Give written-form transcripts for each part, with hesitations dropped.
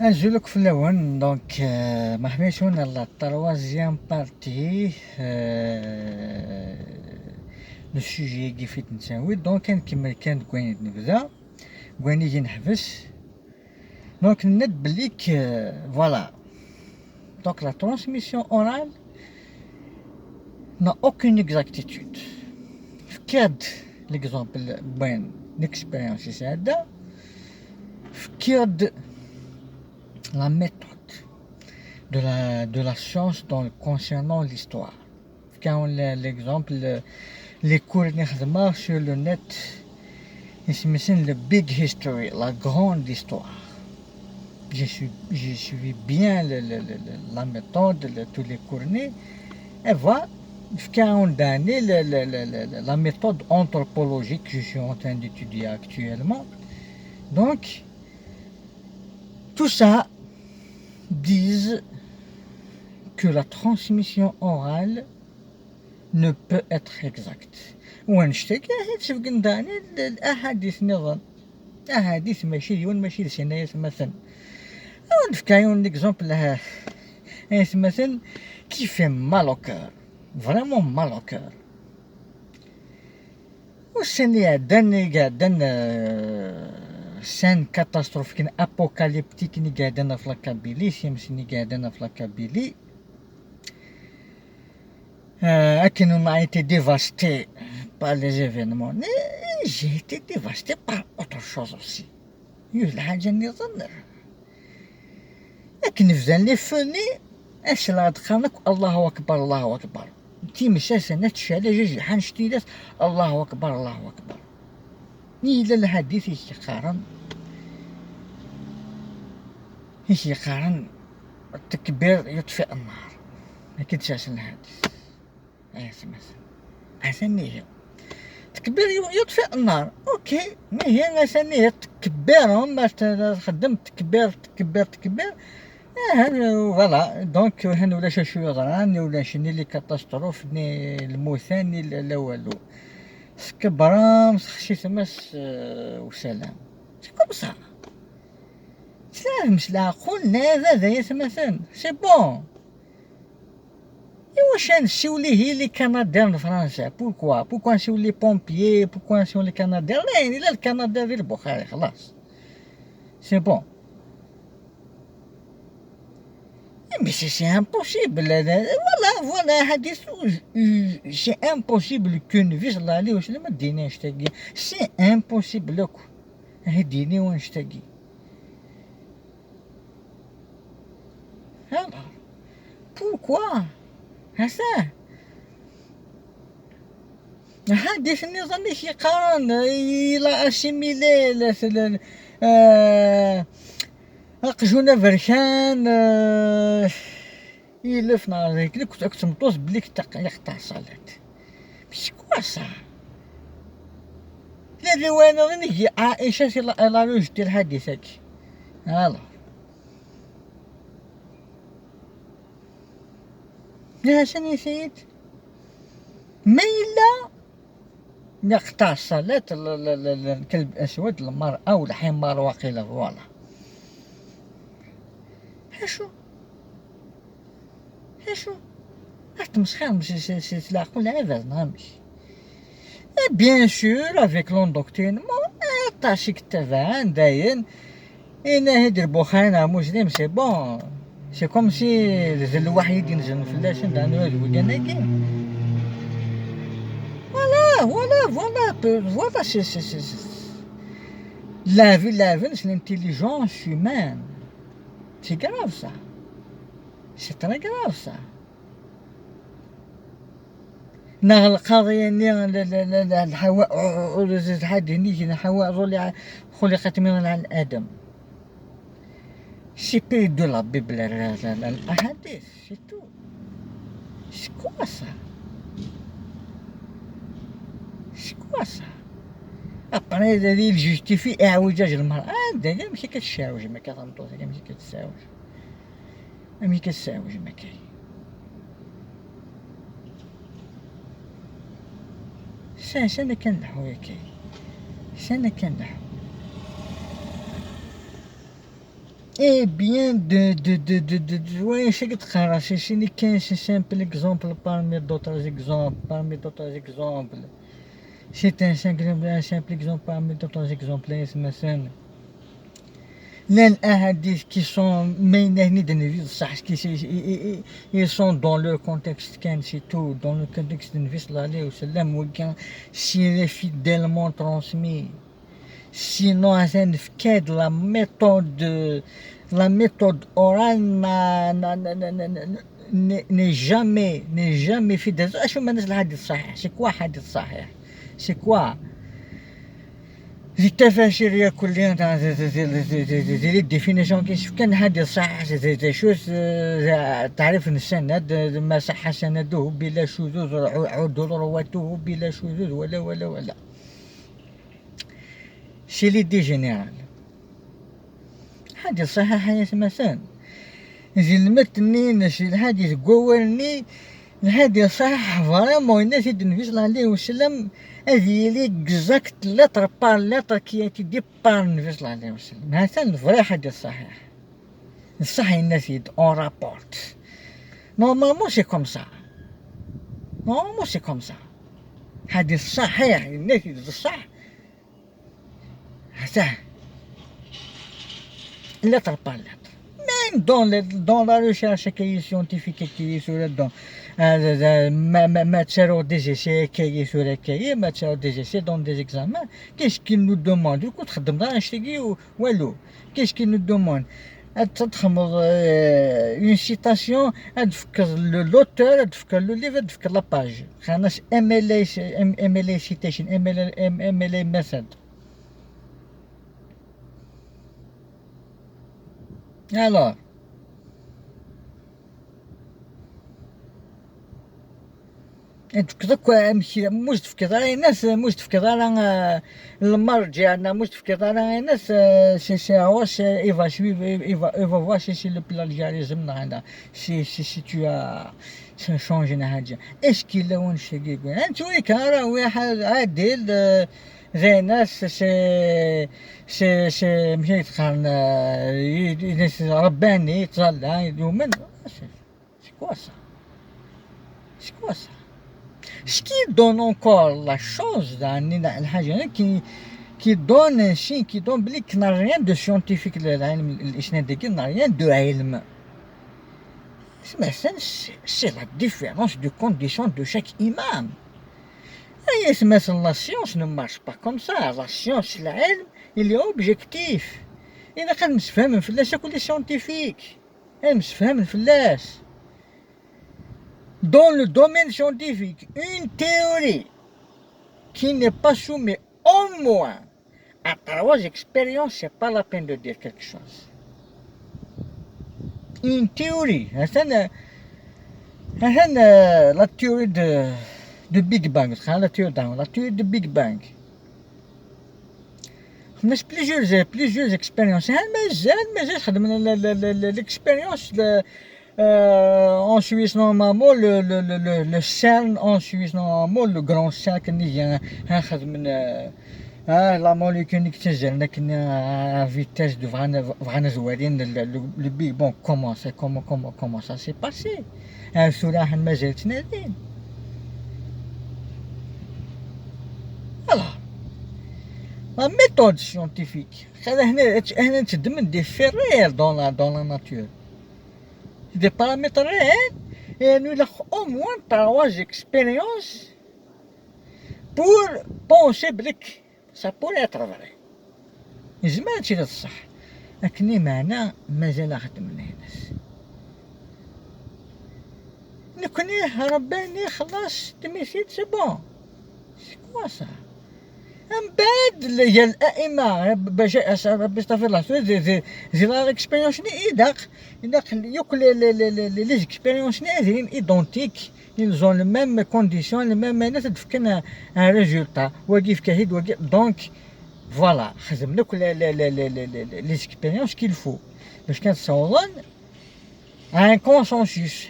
أجولك في الأول دونك ما حميتونا لا تروازيام بارتي لو سوجي كيفيت نساوي دونك كنكمل كان كوين نبدا كوين يجي نحبس دونك ند بليك فوالا دونك لا ترانسميسيون اورال n'a aucune exactitude في كاد ليكزومبل بين ليكسبيريونس هذا في كاد la méthode de la science concernant l'histoire. Quand l'exemple, les cours sur le net, c'est le big history, la grande histoire. J'ai suivi bien la méthode, tous les cours, et voilà, quand on a la méthode anthropologique que je suis en train d'étudier actuellement. Donc, tout ça disent que la transmission orale ne peut être exacte. ونشتكي شوف قنداني الأحاديث نظن أحاديث ماشي ديون ماشي لسنايا مثلا أو نفكايون ليكزومبل لها مثلا qui fait mal au cœur vraiment mal au cœur والسنية قاعدين سان كاتاستروفيك ابوكاليبتيك ني قاعدين في لاكابيلي شمس ني قاعدين في لاكابيلي لكن on a été dévasté par les événements j'ai été dévasté par autre chose aussi الحاجة اللي نظن لكن فزان لي فوني اش لا دخلنك الله اكبر الله اكبر تي مساسنة تشالي جوج حنشتيلات الله اكبر الله اكبر إلى الحديث يقارن التكبير يطفئ النار ما كنتش الحديث مثلا عشان هي تكبير يطفئ النار اوكي ما هي عشان هي تكبيرهم باش تخدم تكبير فوالا دونك هنا ولا شو يضران ولا شني اللي كاتاستروف ني الموثان ني لا والو سكبرام خشيت مس وسلام كوم سا سلام مش قلنا هذا مثلا سي بون واش نمشيو ليه لي كندير فرنسا بوركوا نمشيو لي بومبيي بوركوا نمشيو لي كندير لا الا الكندير ديال البخاري خلاص سي بون Mais c'est impossible. Voilà, حديث c'est impossible qu'une vie الله عليه وسلم ديني نشتاقي c'est impossible لكم هديني ونشتاقي هذا pourquoi هسا حديث النظام يقارن إلى أسيميلي قجونا فرشان يلفنا هذيك كنت مطوس بليك يقطع صالات مش كواسا لا وانا نجي عائشة لا روج ديال حديثك هلا يا شنو يا سيد ميلا يقطع الصلاة الكلب الأسود المرأة والحمار واقيلا فوالا هاشو تمسخر مش تلاقوا هذا نامش bien sûr avec l'endoctrinement تاشيك تفاعل داين إنا هيدر بوخانا مسلم سي بون سي كوم سي زل واحد ينزل فلاش عندنا وجناكي voilà c'est la vie c'est l'intelligence humaine c'est grave ça c'est très grave ça نغ القضية إني الحواء حد هنيك الحواء خلقت من آدم سي بي دو لا بيبل الأحاديث سي تو سي كوا سا أبري هذا الجوستيفي إعوجاج المرأة هذا ماشي كتشاوج ما كتمطوط ماشي كتساوج ما كتساوج ما كاين سنة كنحو يا كاين سنة كنحو Eh bien, ouais, c'est un simple exemple parmi d'autres exemples. C'est un simple exemple parmi d'autres exemples. مثلا لأن الأحاديث qui sont مينهني دنفيس صح ils sont dans le contexte كان c'est tout dans le contexte de النبي صلى الله عليه وسلم وكان c'est fidèlement transmis. Sinon, la méthode orale n'est jamais fidèle. شو معنى الحديث صحيح؟ C'est quoi حديث صحيح؟ C'est quoi؟ التفاسير كلها تاع لي ديفينيسيون كيف كان حديث صحيح شو تعريف السند ما صح سنده بلا شذوذ عدول رواته بلا شذوذ ولا c'est l'idée générale. حديث صحيح يا مثلا زلمتني نشي الحديث قولني الحديث صحيح فريمون الناس النبي صلى الله عليه وسلم هذه لي اكزاكت لتر بار لتر كي دي بار النبي صلى الله عليه وسلم هذا الفري حديث صحيح الصحيح الناس اون رابورت نورمالمون سي كوم سا نورمالمون سي كوم سا حديث صحيح الناس الصح هذا lettre par lettre. Même dans la recherche qui est scientifique, qui est sur le don, matière des essais, qui est sur le cahier, matière des essais dans des examens, qu'est-ce qu'il nous demande? Du coup, qu'est-ce qu'il nous demande? Une citation, l'auteur, le livre, la page. MLA citation, MLA method. Alors, انت كذا مش تفكر الناس مش تفكر المرجع مش تفكر الناس سي واش ايفا ايفا واش سي لو بلاجياريزم هذا سي تو شونجي حاجه ايش كي لون شي انت ويك راه واحد عادل زي ناس سي مشي يتقارن ناس رباني يطلع يومن سي كوا سا سي كوا سا Ce qui donne encore la chose qui donne un signe, qui donne qu'il n'a rien de scientifique, n'a rien de ilm. C'est la différence de condition de chaque imam. Et la science ne marche pas comme ça. La science, l'ilm, il est objectif. Il n'y a qu'à se faire, c'est que les scientifiques. Elle se fait, dans le domaine scientifique, une théorie qui n'est pas soumise au moins à 3 expériences, c'est pas la peine de dire quelque chose. Une théorie, la théorie de Big Bang, la théorie de Big Bang. Mais plusieurs expériences. L'expérience en Suisse normalement le CERN en Suisse normalement le grand CERN qui la molécule qui à vitesse de vraiment زوالين le Big Bang comment ça s'est passé صراحة ما زالت نادين. Alors la méthode scientifique هنا تدمن des faits réels dans la nature, des paramètres réels, et nous avons au moins 3 expériences pour penser que ça pourrait être vrai. زمان هادشي الصح لكن معنا مازال خدمنا الناس نكونيه رباني خلاص تميسيت سي بون سي كوا سا. من بعد يا الائمه باش استغفر الله زي لا اكسبيريونس ايداق يوك لي اكسبيريونس نازلين ايدونتيك ils ont les mêmes conditions les mêmes ناس تفكنا ان ريزولتا وكيف كهيد وكيف دونك فوالا خدمنا كل لي اكسبيريونس كيل فو باش كنتصور un consensus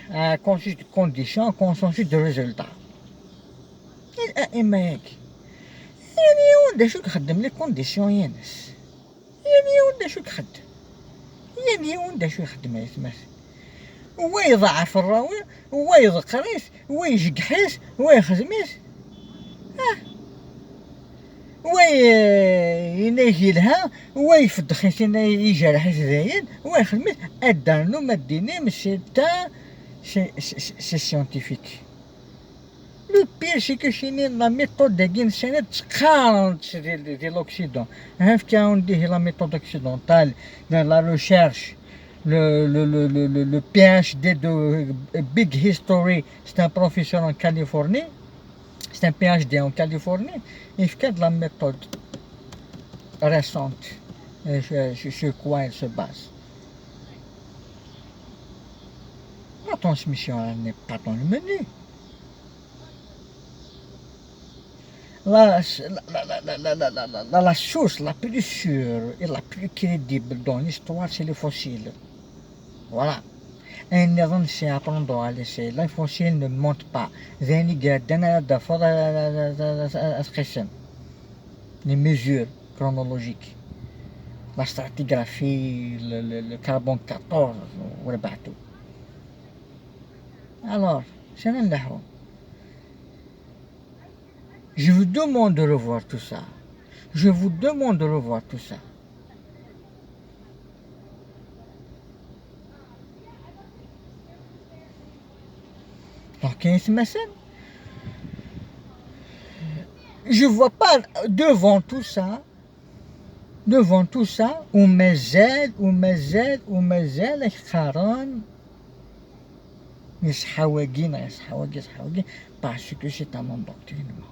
de conditions, un consensus de résultats. الائمه هيك يعني ودا شو كخدم لي كونديسيون يا ناس يعني ودا شو كخدم يعني وندا شو يخدم يسمح هو يضعف الراوي هو يذكريس هو يجحيس هو يخدميس هو ينهي لها هو يفدخيس يجرح زايد هو يخدميس ادانو ما ديني سي تا سي سيانتيفيك لو بير سي كو شيني لا ميثود داكين سنة تقارنت ديال لوكسيدون عارف كاون ديه لا ميثود اوكسيدونتال لا ريشيرش le PhD de Big History, c'est un professeur en Californie, c'est un PhD en Californie, il fait de la méthode récente, sur quoi elle se base. La transmission n'est pas dans le menu. La source la plus sûre et la plus crédible dans l'histoire, c'est les fossiles. Voilà. النظام سيعتمدوا على شيء لا فوسيل ne monte pas ذاني قادنا دفض القسم les mesures chronologiques la stratigraphie le carbone 14 وربعتو alors شنو نلحو je vous demande de revoir tout ça je vous demande de revoir tout ça donc je vois pas devant tout ça ومازال يختارون يسحواقين parce que c'est un endoctrinement.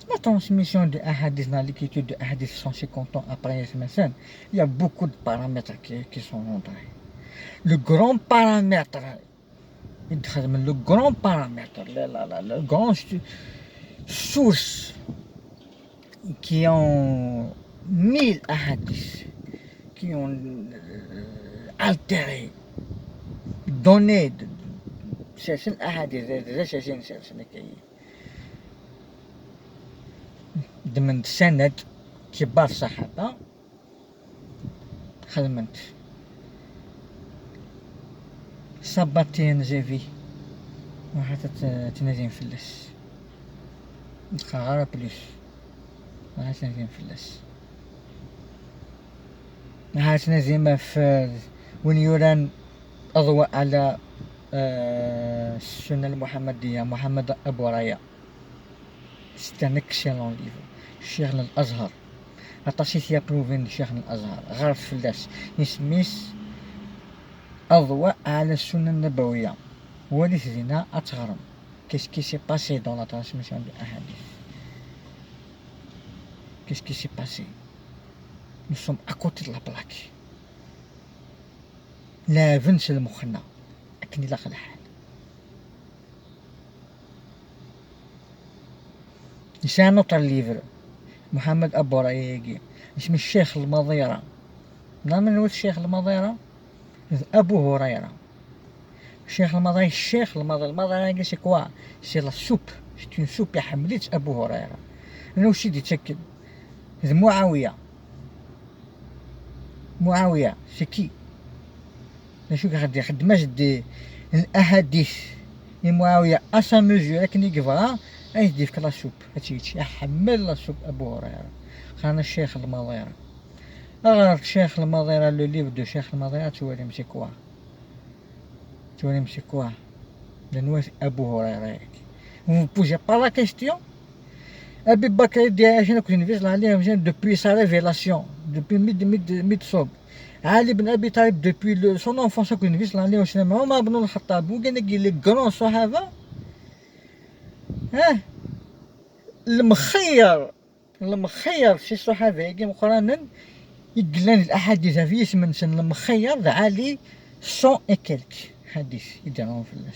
La transmission de hadith dans l'écriture de hadith 150 ans après MSN, il y a beaucoup de paramètres qui sont rentrés. Le grand paramètre, la grande source qui ont 1000 hadiths, qui ont altéré, donné certains hadiths, ضمن سند كبار الصحابة خدمت صباتين جافي واحد تنازين فلس نتخاغر بليس واحد تنازين فلس واحد تنازين في وين يوران أضواء على السنة المحمدية محمد أبو رايا c'est un excellent livre الشيخ الأزهر عطاشي يابروفين الشيخ الأزهر غارف فلاس يسميس أضواء على السنة النبوية وليس زينا أتغرم qu'est-ce qui s'est passé dans la transmission des hadiths qu'est-ce qui s'est passé nous sommes à côté de la plaque لا فنس المخنا أكني لا الحال c'est un autre livre محمد أبو رايقي اسمه الشيخ المضيرة من هو الشيخ المضيرة أبو هريرة الشيخ المضيرة سي كوا سي لا سوب سي اون سوب حملت أبو هريرة أنا وش يدي تأكد معاوية سي كي شو غادي يخدماش دي الأحاديث معاوية أسا مزور لكن يقفها يدي فيك لا سوب هاتشي يحمل لا سوب أبو هريرة خانا الشيخ المضيرة أغرق الشيخ المضيرة لو ليف دو الشيخ المضيرة توالي مسكوا لأنه أبو هريرة vous posez pas la question أبي بكر دي شنو كنت نفيس عليه depuis sa révélation depuis ميد صوب علي بن أبي طالب depuis son enfance كنت نفيس عليه وشنو عمر بن الخطاب وكان يقول لي كرون صحابة المخير شي الصحابة يجي مقارنة يقلان الأحاديث في اسم سن المخير ذا علي 100 et quelques حديث يديرون في الناس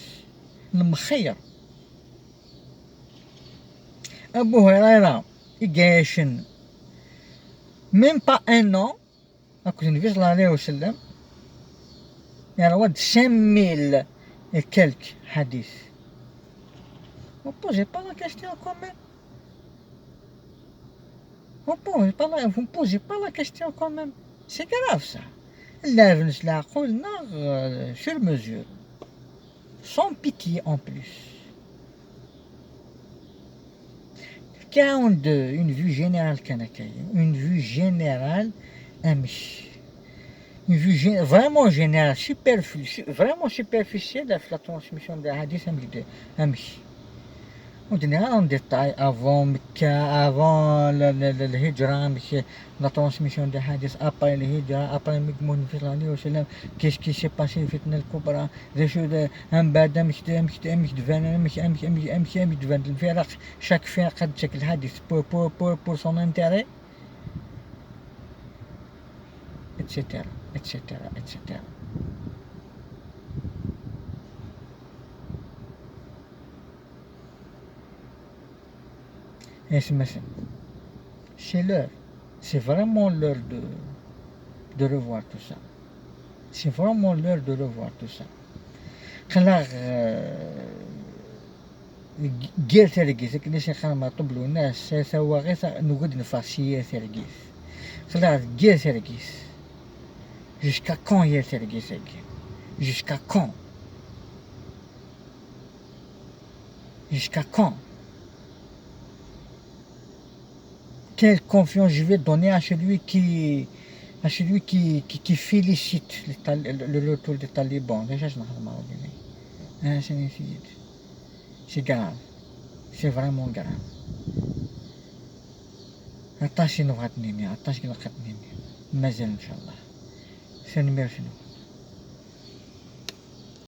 المخير أبو هريرة يقاشن ميم با ان an أكو النبي صلى الله عليه وسلم يعني واد 5000 et quelques حديث ne posez pas la question quand même vous me posez pas la question quand même. C'est grave ça. Lève la coule sur mesure. Sans pitié en plus. 42, une vue générale Kanakaï. Une vue générale Amish. Une vue vraiment générale, vraiment superficielle de la transmission de hadith Amish. On dirait en détail avant le hijra, la transmission des hadiths, après le hijra, après le Migmoun Filani au Salam, qu'est-ce qui s'est passé, Fitna al-Kubra, les choses, un bada, chaque fois, chaque hadith pour son intérêt, etc., etc., etc. Et c'est l'heure. C'est vraiment l'heure de revoir tout ça. C'est vraiment l'heure de revoir tout ça. خلاص جيل ترقيس كلش خان ما طبلوا ناس سوا غير نقعد نفاسية ترقيس خلاص جيل ترقيس jusqu'à quand جيل ترقيس jusqu'à quand jusqu'à quand quelle confiance je vais donner à celui qui félicite le retour des talibans. Déjà, je n'ai pas c'est grave. C'est vraiment grave. Attention, nous ratons. Attention, nous ratons. Mais, Inch'Allah. C'est un numéro.